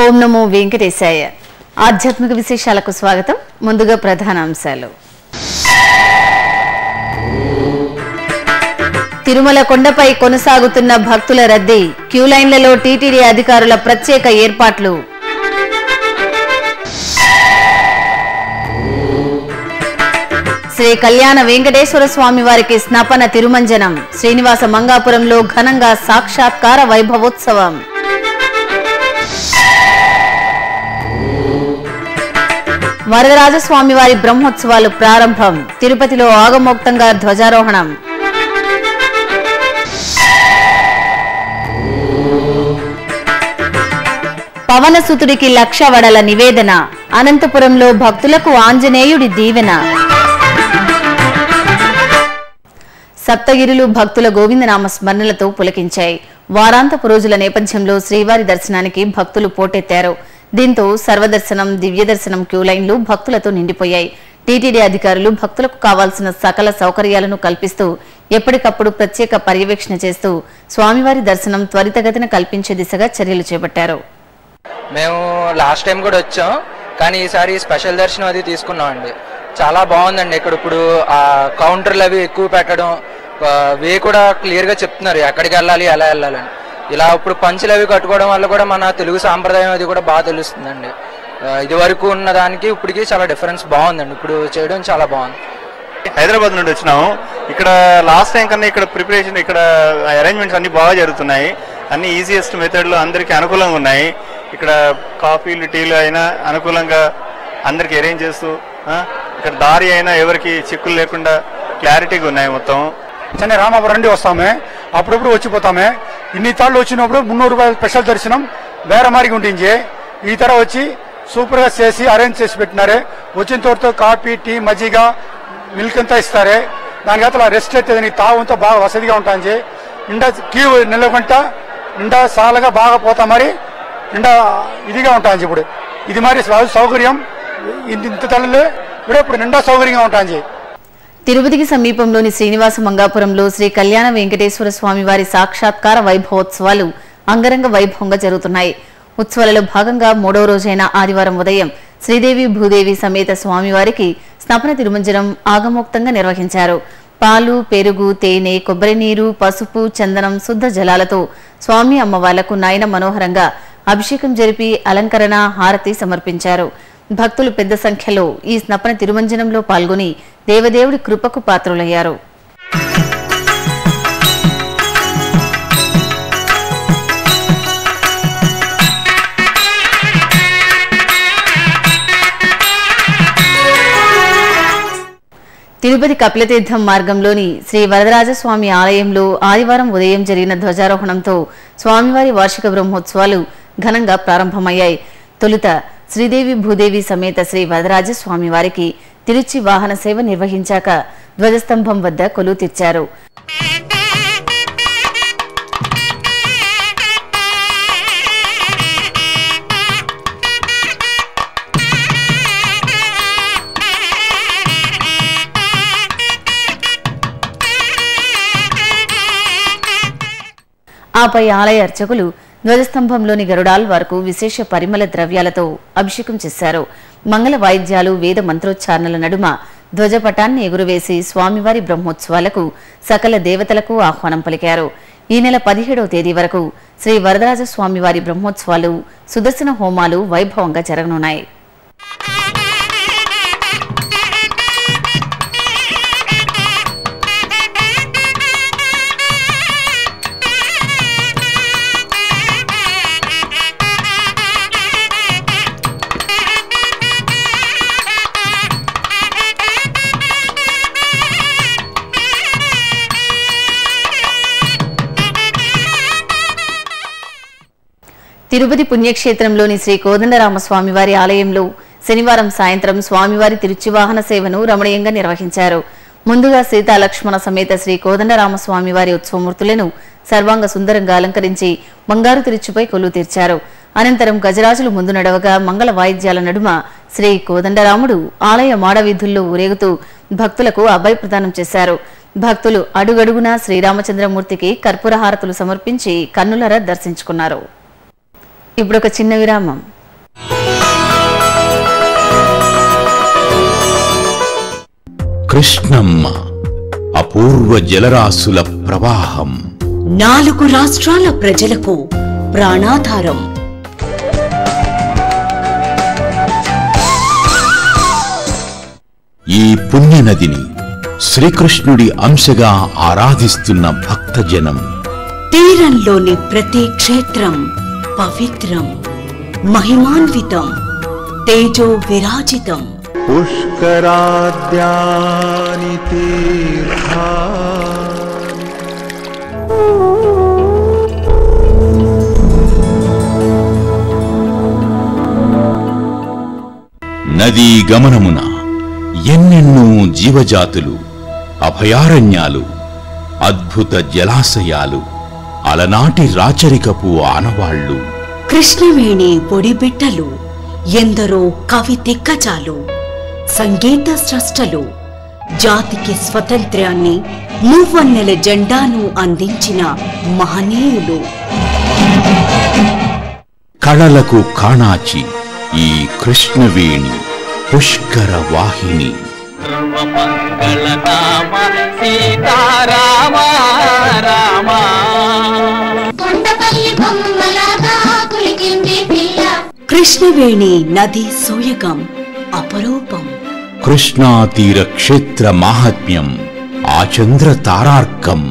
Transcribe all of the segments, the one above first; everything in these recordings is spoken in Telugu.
ఓం నమో వెంకటేశాయ. ఆధ్యాత్మిక విశేషాలకు స్వాగతం. ముందుగా ప్రధానాంశాలు. తిరుమల కొండపై కొనసాగుతున్న భక్తుల రద్దీ, క్యూ లైన్లలో టీటీడీ అధికారుల ప్రత్యేక ఏర్పాట్లు. శ్రీ కళ్యాణ వెంకటేశ్వర స్వామి వారికి స్నపన తిరుమంజనం, శ్రీనివాస మంగాపురంలో ఘనంగా సాక్షాత్కార వైభవోత్సవం. వరదరాజస్వామివారి బ్రహ్మోత్సవాలు ప్రారంభం, తిరుపతిలో ఆగమోక్తంగా ధ్వజారోహణం. పవనసుతుడికి 1,00,000 వడల నివేదన, అనంతపురంలో భక్తులకు ఆంజనేయుడి దీవెన. సప్తగిరులు భక్తుల గోవిందనామ స్మరణలతో పులకించాయి. వారాంతపు రోజుల నేపథ్యంలో శ్రీవారి దర్శనానికి భక్తులు పోటెత్తారు. దీంతో సర్వదర్శనం, దివ్య దర్శనం క్యూ లైన్లు భక్తులతో నిండిపోయాయి. టీటీడీ అధికారులు భక్తులకు కావాల్సిన సకల సౌకర్యాలను కల్పిస్తూ ఎప్పటికప్పుడు ప్రత్యేక పర్యవేక్షణ చేస్తూ స్వామివారి దర్శనం త్వరితగతిన కల్పించే దిశగా చర్యలు చేపట్టారు. మేము లాస్ట్ టైం కూడా వచ్చాం, కానీ ఈసారి స్పెషల్ దర్శనం అది తీసుకున్నాం అండి. చాలా బాగుందండి. ఇక్కడ ఇప్పుడు ఆ కౌంటర్లు అవి ఎక్కువ పెట్టడం, వే కూడా క్లియర్గా చెప్తున్నారు ఎక్కడికి వెళ్ళాలి, ఎలా వెళ్ళాలని. ఇలా ఇప్పుడు పంచులు అవి కట్టుకోవడం వల్ల కూడా మన తెలుగు సాంప్రదాయం అది కూడా బాగా తెలుస్తుందండి. ఇది వరకు ఉన్న దానికి ఇప్పటికి చాలా డిఫరెన్స్ బాగుందండి. ఇప్పుడు చేయడం చాలా బాగుంది. హైదరాబాద్ నుండి వచ్చినాము. ఇక్కడ లాస్ట్ టైం కన్నా ఇక్కడ ప్రిపరేషన్, ఇక్కడ అరేంజ్మెంట్స్ అన్ని బాగా జరుగుతున్నాయి. అన్ని ఈజియెస్ట్ మెథడ్లో అందరికీ అనుకూలంగా ఉన్నాయి. ఇక్కడ కాఫీలు, టీలు అయినా అనుకూలంగా అందరికి అరేంజ్ చేస్తూ, ఇక్కడ దారి అయినా ఎవరికి చిక్కులు లేకుండా క్లారిటీగా ఉన్నాయి. మొత్తం చెన్నై రామాపురం నుండి వస్తామే, అప్పుడప్పుడు వచ్చిపోతామే. ఇన్ని తాళ్ళు వచ్చినప్పుడు 300 రూపాయలు స్పెషల్ దర్శనం వేరే మారికి ఉంటుంది. ఈ తర వచ్చి సూపర్గా చేసి అరేంజ్ చేసి పెట్టినారే. వచ్చిన తర్వాత కాఫీ, టీ, మజ్జిగ, మిల్క్ అంతా ఇస్తారే. దానికి అతను రెస్ట్ అయితే నీ తాగుంతా బాగా వసతిగా ఉంటుంది. నిండా క్యూ నిలబంట నిండా సాలగా బాగా పోతా, మరి నిండా ఇదిగా ఉంటుంది. ఇప్పుడు ఇది మరి సౌకర్యం ఇంత తల్లి ఇప్పుడు నిండా సౌకర్యంగా ఉంటుంది. తిరుపతికి సమీపంలోని శ్రీనివాస మంగాపురంలో శ్రీ కళ్యాణ వెంకటేశ్వర స్వామి వారి సాక్షాత్కార వైభవోత్సవాలు అంగరంగ వైభవంగా జరుగుతున్నాయి. ఉత్సవాలలో భాగంగా 3వ రోజైన ఆదివారం ఉదయం శ్రీదేవి భూదేవి సమేత స్వామివారికి స్నపన తిరుమంజనం ఆగమోక్తంగా నిర్వహించారు. పాలు, పెరుగు, తేనె, కొబ్బరి నీరు, పసుపు, చందనం, శుద్ధ జలాలతో స్వామి అమ్మవార్లకు నయన మనోహరంగా అభిషేకం జరిపి అలంకరణ, హారతి సమర్పించారు. భక్తులు పెద్ద సంఖ్యలో ఈ స్నపన తిరుమంజనంలో పాల్గొని దేవదేవుడి కృపకు పాత్రులయ్యారు. తిరుపతి కపిలతీర్థం మార్గంలోని శ్రీ వరదరాజస్వామి ఆలయంలో ఆదివారం ఉదయం జరిగిన ధ్వజారోహణంతో స్వామివారి వార్షిక బ్రహ్మోత్సవాలు ఘనంగా ప్రారంభమయ్యాయి. తొలుత శ్రీదేవి భూదేవి సమేత శ్రీ వరదరాజస్వామి వారికి తిరుచి వాహన సేవ నిర్వహించాక ధ్వజస్తంభం వద్ద కొలువు తీర్చారు. ఆపై ఆలయ అర్చకులు ధ్వజస్తంభంలోని గరుడాల్ వరకు విశేష పరిమళ ద్రవ్యాలతో అభిషేకం చేశారు. మంగళ వాయిద్యాలు, వేద మంత్రోచ్చారణల నడుమ ధ్వజపటాన్ని ఎగురవేసి స్వామివారి బ్రహ్మోత్సవాలకు సకల దేవతలకు ఆహ్వానం పలికారు. ఈ నెల 17వ తేదీ వరకు శ్రీ వరదరాజస్వామివారి బ్రహ్మోత్సవాలు, సుదర్శన హోమాలు వైభవంగా జరగనున్నాయి. తిరుపతి పుణ్యక్షేత్రంలోని శ్రీ కోదండరామస్వామివారి ఆలయంలో శనివారం సాయంత్రం స్వామివారి తిరుచివాహన సేవను రమణీయంగా నిర్వహించారు. ముందుగా సీతాలక్ష్మణ సమేత శ్రీ కోదండరామస్వామివారి ఉత్సవమూర్తులను సర్వాంగ సుందరంగా అలంకరించి బంగారు తిరుచిపై కొలువు తీర్చారు. అనంతరం గజరాజులు ముందు నడవగా మంగళ వాయిద్యాల నడుమ శ్రీ కోదండరాముడు ఆలయ మాడవీధుల్లో ఊరేగుతూ భక్తులకు అభయ ప్రదానం చేశారు. భక్తులు అడుగడుగునా శ్రీరామచంద్రమూర్తికి కర్పూర హారతులు సమర్పించి కన్నులరా దర్శించుకున్నారు. ఇప్పుడు ఒక చిన్న విరామం. కృష్ణమ్మ అపూర్వ జలరాశుల ప్రవాహం. 4 రాష్ట్రాల ప్రజలకు ప్రాణాధారం. ఈ పుణ్యనదిని శ్రీకృష్ణుడి అంశగా ఆరాధిస్తున్న భక్తజనం. తీరంలోని ప్రతి క్షేత్రం పవిత్రం, మహిమాన్వితం, తేజో విరాజితం. పుష్కరాద్యాని తీర్థా నదీ గమనమున ఎన్నెన్నో జీవజాతులు, అభయారణ్యాలు, అద్భుత జలాశయాలు, అలనాటి రాచరికపు ఆనవాళ్లు. కృష్ణవేణి ఒడిబిట్టలు, ఎందరో కవి దిగ్గజాలు, సంగీత స్రష్టలు, జాతికి స్వతంత్ర్యాన్ని, మూవన్నెల జెండాను అందించిన మహనీయులు. కళలకు కాణాచి ఈ కృష్ణవేణి పుష్కర వాహిని. కృష్ణవేణి నది సోయగం అపరూపం. కృష్ణా తీర క్షేత్ర మాహాత్మ్యం ఆచంద్ర తారార్కం.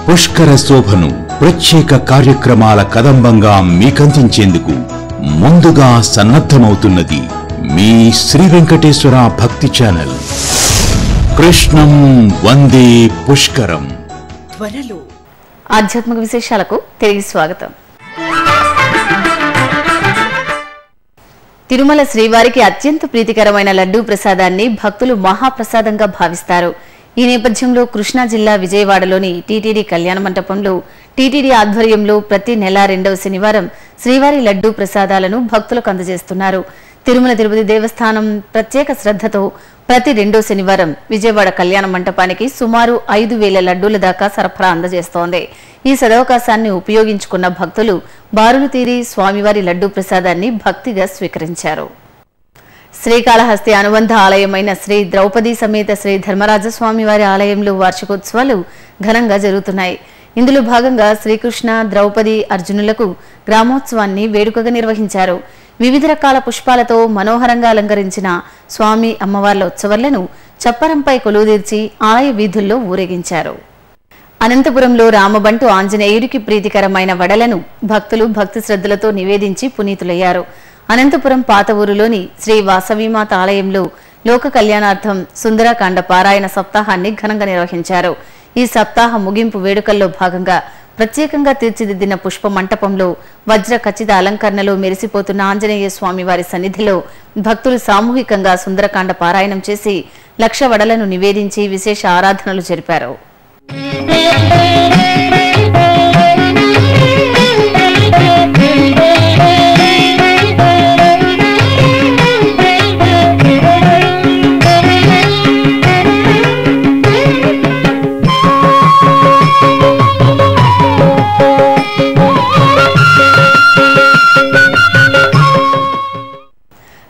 పుష్కర శోభను ప్రత్యేక కార్యక్రమాల కదంబంగా మీకందించేందుకు ముందుగా సన్నద్ధమవుతున్నది మీ శ్రీ వెంకటేశ్వర భక్తి ఛానల్. కృష్ణం వందే పుష్కరం. త్వరలో ఆధ్యాత్మిక విశేషాలకు తిరిగి స్వాగతం. తిరుమల శ్రీవారికి అత్యంత ప్రీతికరమైన లడ్డూ ప్రసాదాన్ని భక్తులు మహాప్రసాదంగా భావిస్తారు. ఈ నేపథ్యంలో కృష్ణా జిల్లా విజయవాడలోని టీటీడీ కళ్యాణ మంటపంలో టీటీడీ ఆధ్వర్యంలో ప్రతి నెల 2వ శనివారం శ్రీవారి లడ్డూ ప్రసాదాలను భక్తులకు అందజేస్తున్నారు. తిరుమల తిరుపతి దేవస్థానం ప్రత్యేక శ్రద్ధతో ప్రతి 2వ శనివారం విజయవాడ కళ్యాణ మంటపానికి సుమారు 5,000 లడ్డూల దాకా సరఫరా అందజేస్తోంది. ఈ సదవకాశాన్ని ఉపయోగించుకున్న భక్తులు బారులు తీరి స్వామివారి లడ్డూ ప్రసాదాన్ని భక్తిగా స్వీకరించారు. శ్రీకాళహస్తి అనుబంధ ఆలయమైన శ్రీ ద్రౌపది సమేత శ్రీ ధర్మరాజస్వామివారి ఆలయంలో వార్షికోత్సవాలు ఘనంగా జరుగుతున్నాయి. ఇందులో భాగంగా శ్రీకృష్ణ, ద్రౌపది, అర్జునులకు గ్రామోత్సవాన్ని వేడుకగా నిర్వహించారు. వివిధ రకాల పుష్పాలతో మనోహరంగా అలంకరించిన స్వామి అమ్మవార్ల ఉత్సవాలను చప్పరంపై కొలువుదీర్చి ఆలయ వీధుల్లో ఊరేగించారు. అనంతపురంలో రామబంటు ఆంజనేయుడికి ప్రీతికరమైన వడలను భక్తులు భక్తి శ్రద్ధలతో నివేదించి పునీతులయ్యారు. అనంతపురం పాత ఊరులోని శ్రీ వాసవీమాత ఆలయంలో లోక కళ్యాణార్థం సుందరకాండ పారాయణ సప్తాహాన్ని ఘనంగా నిర్వహించారు. ఈ సప్తాహ ముగింపు వేడుకల్లో భాగంగా ప్రత్యేకంగా తీర్చిదిద్దిన పుష్ప మంటపంలో వజ్ర ఖచ్చిత అలంకరణలో మెరిసిపోతున్న ఆంజనేయ స్వామి వారి సన్నిధిలో భక్తులు సామూహికంగా సుందరకాండ పారాయణం చేసి 1,00,000 వడలను నివేదించి విశేష ఆరాధనలు జరిపారు.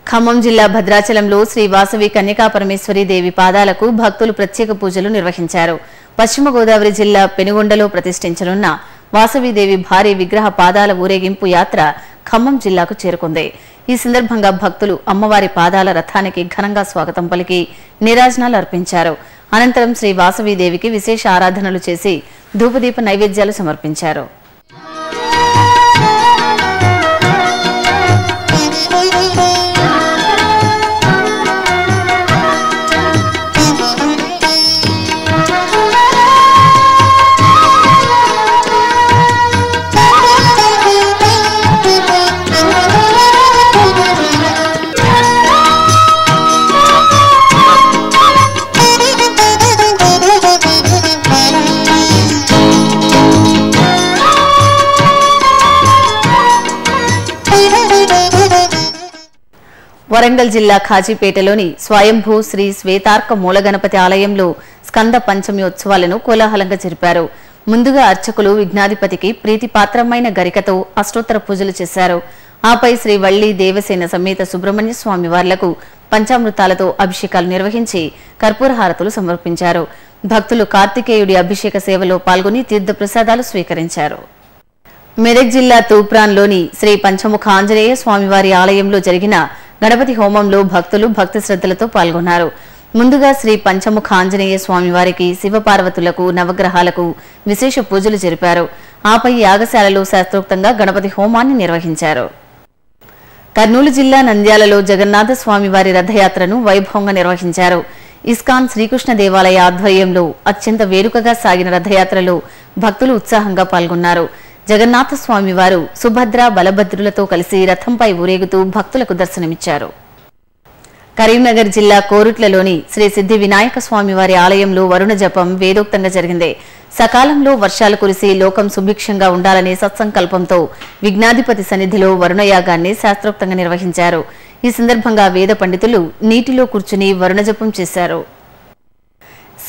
ఖమ్మం జిల్లా భద్రాచలంలో శ్రీ వాసవి కన్యకా పరమేశ్వరి దేవి పాదాలకు భక్తులు ప్రత్యేక పూజలు నిర్వహించారు. పశ్చిమ గోదావరి జిల్లా పెనుగొండలో ప్రతిష్ఠించనున్న వాసవీదేవి భారీ విగ్రహ పాదాల ఊరేగింపు యాత్ర ఖమ్మం జిల్లాకు చేరుకుంది. ఈ సందర్భంగా భక్తులు అమ్మవారి పాదాల రథానికి ఘనంగా స్వాగతం పలికి నీరాజనాలు అర్పించారు. అనంతరం శ్రీ వాసవీదేవికి విశేష ఆరాధనలు చేసి ధూపదీప నైవేద్యాలు సమర్పించారు. వరంగల్ జిల్లా ఖాజీపేటలోని స్వయంభూ శ్రీ శ్వేతార్క మూలగణపతి ఆలయంలో స్కంద పంచమి ఉత్సవాలను కోలాహలంగా జరిపారు. ముందుగా అర్చకులు విఘ్నాధిపతికి ప్రీతిపాత్రమైన గరికతో అష్టోత్తర పూజలు చేశారు. ఆపై శ్రీ వల్లి దేవసేన సమేత సుబ్రహ్మణ్య స్వామి వార్లకు పంచామృతాలతో అభిషేకాలు నిర్వహించి కర్పూర హారతులు సమర్పించారు. భక్తులు కార్తికేయుడి అభిషేక సేవలో పాల్గొని తీర్థప్రసాదాలు స్వీకరించారు. మెదక్ జిల్లా తూప్రాన్లోని శ్రీ పంచముఖ ఆంజనేయ స్వామివారి ఆలయంలో జరిగిన గణపతి హోమంలో భక్తులు భక్తి శ్రద్ధలతో పాల్గొన్నారు. ముందుగా శ్రీ పంచముఖ ఆంజనేయ స్వామివారికి శివపార్వతులకు నవగ్రహాలకు విశేష పూజలు జరిపారు. ఆపై యాగశాలలో శాస్త్రోక్తంగా గణపతి హోమాన్ని నిర్వహించారు. కర్నూలు జిల్లా నంద్యాలలో జగన్నాథ స్వామివారి రథయాత్రను వైభవంగా నిర్వహించారు. ఇస్కాన్ శ్రీకృష్ణ దేవాలయ ఆధ్వర్యంలో అత్యంత వేడుకగా సాగిన రథయాత్రలో భక్తులు ఉత్సాహంగా పాల్గొన్నారు. జగన్నాథ స్వామివారు సుభద్ర బలభద్రులతో కలిసి రథంపై ఊరేగుతూ భక్తులకు దర్శనమిచ్చారు. కరీంనగర్ జిల్లా కోరుట్లలోని శ్రీ సిద్ధి వినాయక స్వామివారి ఆలయంలో వరుణ జపం వేదోక్తంగా జరిగింది. సకాలంలో వర్షాలు కురిసి లోకం సుభిక్షంగా ఉండాలనే సత్సంకల్పంతో విఘ్నాధిపతి సన్నిధిలో వరుణయాగాన్ని శాస్త్రోక్తంగా నిర్వహించారు. ఈ సందర్భంగా వేద పండితులు నీటిలో కూర్చుని వరుణ జపం చేశారు.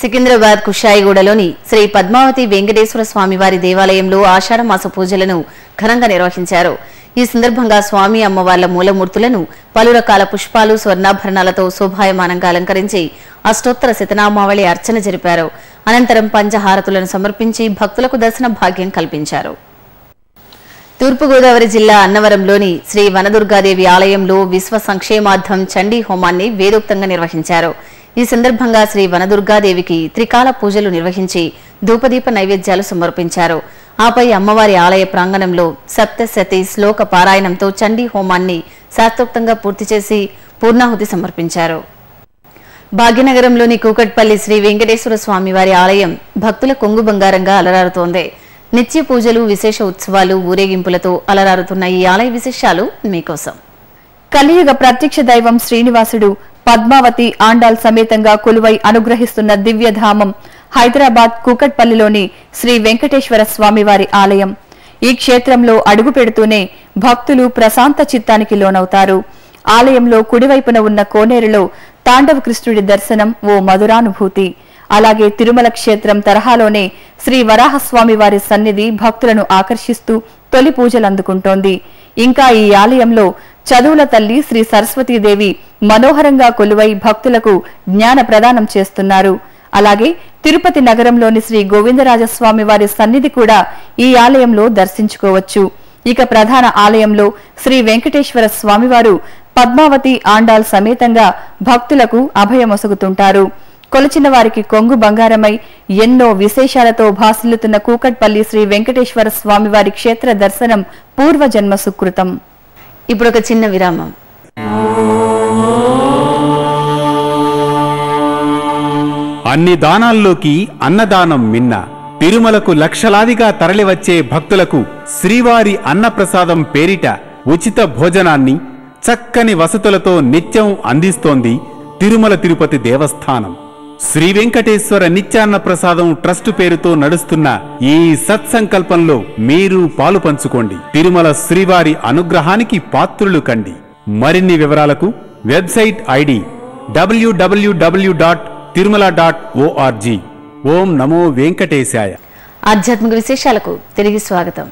సికింద్రాబాద్ కుషాయిగూడలోని శ్రీ పద్మావతి వెంకటేశ్వర స్వామివారి దేవాలయంలో ఆషాఢమాస పూజలను ఘనంగా నిర్వహించారు. ఈ సందర్భంగా స్వామి అమ్మవార్ల మూలమూర్తులను పలు రకాల పుష్పాలు స్వర్ణాభరణాలతో శోభాయమానంగా అలంకరించి అష్టోత్తర శతనామావళి అర్చన జరిపారు. అనంతరం పంచహారతులను సమర్పించి భక్తులకు దర్శన భాగ్యం కల్పించారు. తూర్పుగోదావరి జిల్లా అన్నవరంలోని శ్రీ వనదుర్గాదేవి ఆలయంలో విశ్వ సంక్షేమార్థం చండీ హోమాన్ని వేదోక్తంగా నిర్వహించారు. ఈ సందర్భంగా శ్రీ వనదుర్గాదేవికి త్రికాల పూజలు నిర్వహించి ధూపదీప నైవేద్యాలు సమర్పించారు. ఆపై అమ్మవారి ఆలయ ప్రాంగణంలో సప్తశతి శ్లోక పారాయణంతో చండీ హోమాన్ని శాస్త్రోక్తంగా పూర్తి చేసి పూర్ణాహుతి సమర్పించారు. భాగ్యనగరంలోని కూకట్పల్లి శ్రీ వెంకటేశ్వర స్వామివారి ఆలయం భక్తుల కొంగు బంగారంగా అలరారుతోంది. నిత్య పూజలు, విశేష ఉత్సవాలు, ఊరేగింపులతో అలరారుతున్న ఈ ఆలయ విశేషాలు మీకోసం. కలియుగ ప్రత్యక్ష దైవం శ్రీనివాసుడు పద్మావతి ఆండాల్ సమేతంగా కొలువై అనుగ్రహిస్తున్న దివ్యధామం హైదరాబాద్ కూకట్పల్లిలోని శ్రీ వెంకటేశ్వర స్వామివారి ఆలయం. ఈ క్షేత్రంలో అడుగు పెడుతూనే భక్తులు ప్రశాంత చిత్తానికి లోనవుతారు. ఆలయంలో కుడివైపున ఉన్న కోనేరులో తాండవ కృష్ణుడి దర్శనం ఓ మధురానుభూతి. అలాగే తిరుమల క్షేత్రం తరహాలోనే శ్రీ వరాహస్వామి వారి సన్నిధి భక్తులను ఆకర్షిస్తూ తొలి పూజలు అందుకుంటోంది. ఇంకా ఈ ఆలయంలో చదువుల తల్లి శ్రీ సరస్వతీదేవి మనోహరంగా కొలువై భక్తులకు జ్ఞాన ప్రదానం చేస్తున్నారు. అలాగే తిరుపతి నగరంలోని శ్రీ గోవిందరాజస్వామి వారి సన్నిధి కూడా ఈ ఆలయంలో దర్శించుకోవచ్చు. ఇక ప్రధాన ఆలయంలో శ్రీ వెంకటేశ్వర స్వామివారు పద్మావతి ఆండాల్ సమేతంగా భక్తులకు అభయమొసగుతుంటారు. కొలిచిన వారికి కొంగు బంగారమై ఎన్నో విశేషాలతో భాసిల్లుతున్న కూకట్పల్లి శ్రీ వెంకటేశ్వర స్వామివారి క్షేత్ర దర్శనం పూర్వజన్మ సుకృతం. ఇప్పుడు ఒక చిన్న విరామం. అన్ని దానాల్లోకి అన్నదానం మిన్న. తిరుమలకు లక్షలాదిగా తరలివచ్చే భక్తులకు శ్రీవారి అన్నప్రసాదం పేరిట ఉచిత భోజనాన్ని, చక్కని వసతులతో నిత్యం అందిస్తోంది తిరుమల తిరుపతి దేవస్థానం. శ్రీ వెంకటేశ్వర నిత్యాన్న ప్రసాదం ట్రస్టు పేరుతో నడుస్తున్న ఈ సత్సంకల్పంలో మీరు పాలు పంచుకోండి. తిరుమల శ్రీవారి అనుగ్రహానికి పాత్రులు కండి. మరిన్ని వివరాలకు వెబ్సైట్ ఐడి www.tirumala.org. ఓం నమో వెంకటేశాయ. ఆధ్యాత్మిక విశేషాలకు తిరిగి స్వాగతం.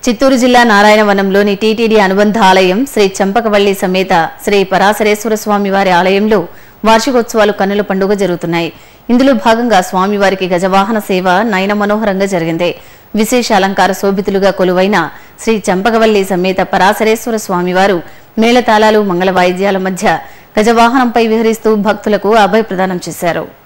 చిత్తూరు జిల్లా నారాయణవనంలోని టీటీడీ అనుబంధ ఆలయం శ్రీ చంపకవల్లి సమేత శ్రీ పరాశరేశ్వర స్వామివారి ఆలయంలో వార్షికోత్సవాలు కన్నుల పండుగ జరుగుతున్నాయి. ఇందులో భాగంగా స్వామివారికి గజవాహన సేవ నయన మనోహరంగా జరిగింది. విశేష అలంకార శోభితులుగా కొలువైన శ్రీ చంపకవల్లి సమేత పరాశరేశ్వర స్వామివారు మేళతాళాలు, మంగళ వాయిద్యాల మధ్య గజవాహనంపై విహరిస్తూ భక్తులకు అభయ ప్రదానం చేశారు.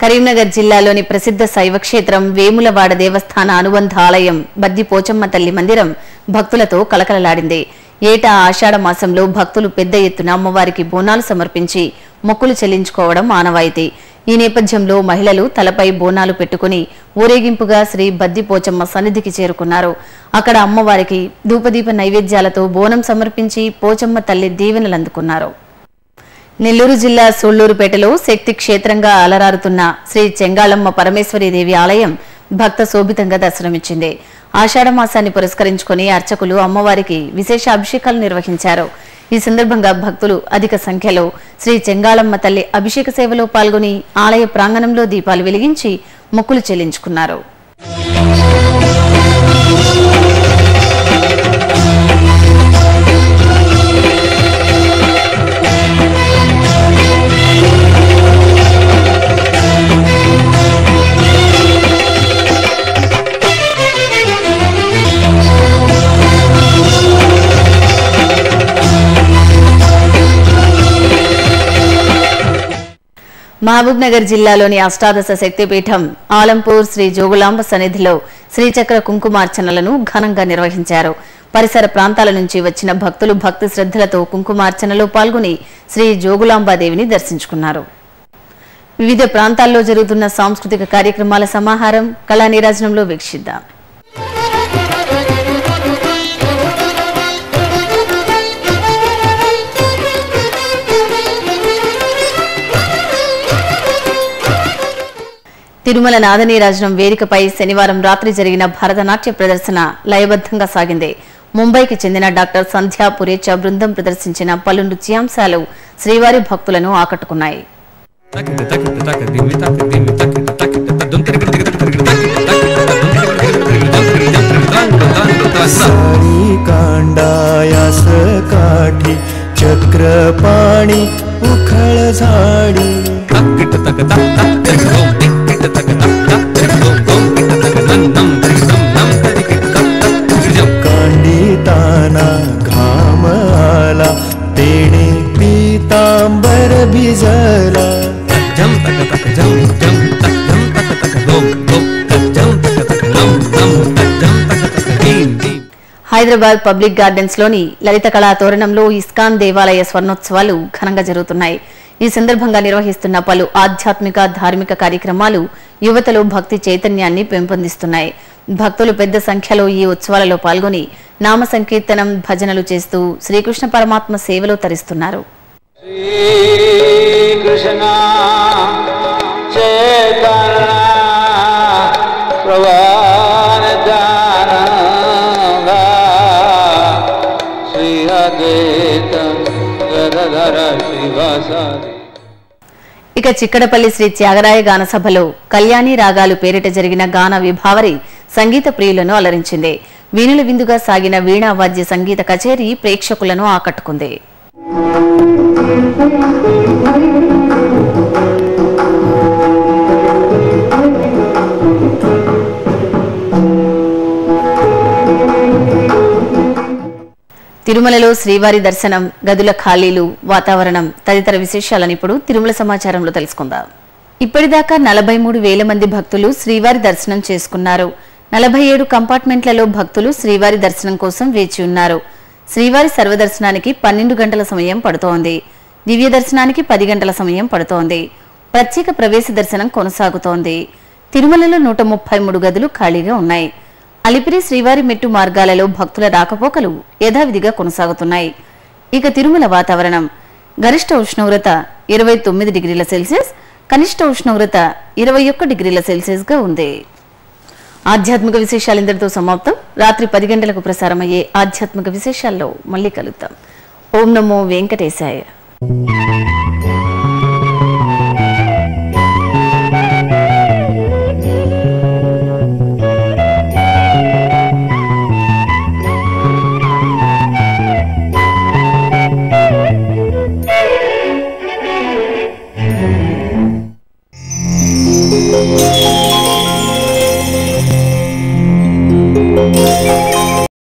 కరీంనగర్ జిల్లాలోని ప్రసిద్ధ శైవక్షేత్రం వేములవాడ దేవస్థాన అనుబంధ ఆలయం బద్ది పోచమ్మ తల్లి మందిరం భక్తులతో కలకలలాడింది. ఏటా ఆషాఢ మాసంలో భక్తులు పెద్ద ఎత్తున అమ్మవారికి బోనాలు సమర్పించి మొక్కులు చెల్లించుకోవడం ఆనవాయితీ. ఈ నేపథ్యంలో మహిళలు తలపై బోనాలు పెట్టుకుని ఊరేగింపుగా శ్రీ బద్ది పోచమ్మ సన్నిధికి చేరుకున్నారు. అక్కడ అమ్మవారికి ధూపదీప నైవేద్యాలతో బోనం సమర్పించి పోచమ్మ తల్లి దీవెనలందుకున్నారు. నెల్లూరు జిల్లా సూళ్లూరుపేటలో శక్తి క్షేత్రంగా అలరారుతున్న శ్రీ చెంగాళమ్మ పరమేశ్వరీదేవి ఆలయం భక్త శోభితంగా దర్శనమిచ్చింది. ఆషాఢ మాసాన్ని పురస్కరించుకుని అర్చకులు అమ్మవారికి విశేష అభిషేకాలు నిర్వహించారు. ఈ సందర్భంగా భక్తులు అధిక సంఖ్యలో శ్రీ చెంగాళమ్మ తల్లి అభిషేక సేవలో పాల్గొని ఆలయ ప్రాంగణంలో దీపాలు వెలిగించి మొక్కులు చెల్లించుకున్నారు. మహబూబ్ నగర్ జిల్లాలోని అష్టాదశ శక్తిపీఠం ఆలంపూర్ శ్రీ జోగులాంబ సన్నిధిలో శ్రీచక్ర కుంకుమార్చనలను ఘనంగా నిర్వహించారు. పరిసర ప్రాంతాల నుంచి వచ్చిన భక్తులు భక్తి శ్రద్ధలతో కుంకుమార్చనలో పాల్గొని శ్రీ జోగులాంబాదేవిని దర్శించుకున్నారు. వివిధ ప్రాంతాల్లో జరుగుతున్న సాంస్కృతిక కార్యక్రమాల సమాహారం కళా నీరాజనంలో వీక్షిద్దాం. తిరుమల నాదనీరాజనం వేదికపై శనివారం రాత్రి జరిగిన భరతనాట్య ప్రదర్శన లయబద్ధంగా సాగింది. ముంబైకి చెందిన డాక్టర్ సంధ్యా పురేచా బృందం ప్రదర్శించిన పలు నృత్యాంశాలు శ్రీవారి భక్తులను ఆకట్టుకున్నాయి. चक्रपाणी उखळ झाडी कांडिताना घाम आला तेणे पीतांबर भिजला जम तक तक जम जम तक जम तक तक दोम दोम तक जम तक तक नम नम तक जम तक तक दीम दीम. హైదరాబాద్ పబ్లిక్ గార్డెన్స్ లోని లలిత కళా తోరణంలో ఇస్కాన్ దేవాలయ స్వర్ణోత్సవాలు ఘనంగా జరుగుతున్నాయి. ఈ సందర్భంగా నిర్వహిస్తున్న పలు ఆధ్యాత్మిక ధార్మిక కార్యక్రమాలు యువతలో భక్తి చైతన్యాన్ని పెంపొందిస్తున్నాయి. భక్తులు పెద్ద సంఖ్యలో ఈ ఉత్సవాలలో పాల్గొని నామ సంకీర్తనం భజనలు చేస్తూ శ్రీకృష్ణ పరమాత్మ సేవలో తరిస్తున్నారు. ఇక చిక్కడపల్లి శ్రీ త్యాగరాయ గాన సభలో కళ్యాణి రాగాలు పేరిట జరిగిన గాన విభావరి సంగీత ప్రియులను అలరించింది. వీణుల విందుగా సాగిన వీణా వాద్య సంగీత కచేరీ ప్రేక్షకులను ఆకట్టుకుంది. తిరుమలలో శ్రీవారి దర్శనం, గదుల ఖాళీలు, వాతావరణం తదితర విశేషాలను ఇప్పుడు తిరుమల సమాచారంలో తెలుసుకుందాం. ఇప్పటిదాకా 43,000 మంది భక్తులు శ్రీవారి దర్శనం చేసుకున్నారు. 47 కంపార్ట్మెంట్లలో భక్తులు శ్రీవారి దర్శనం కోసం వేచి ఉన్నారు. శ్రీవారి సర్వదర్శనానికి 12 గంటల సమయం పడుతోంది. దివ్య దర్శనానికి 10 గంటల సమయం పడుతోంది. ప్రత్యేక ప్రవేశ దర్శనం కొనసాగుతోంది. తిరుమలలో 133 గదులు ఖాళీగా ఉన్నాయి. అలిపిరి శ్రీవారి మెట్టు మార్గాలలో భక్తుల రాకపోకలు యథావిధిగా కొనసాగుతున్నాయి. ఇక తిరుమల వాతావరణం గరిష్ట ఉష్ణోగ్రత 29 డిగ్రీల సెల్సియస్, కనిష్ట ఉష్ణోగ్రత 21 డిగ్రీల సెల్సియస్ గా ఉంది. ఆధ్యాత్మిక విశేషాలు ఇంతటితో సమాప్తం. రాత్రి 10 గంటలకు ప్రసారమయ్యే ఆధ్యాత్మిక విశేషాల్లో మళ్ళీ కలుద్దాం. ఓం నమో వెంకటేశాయ.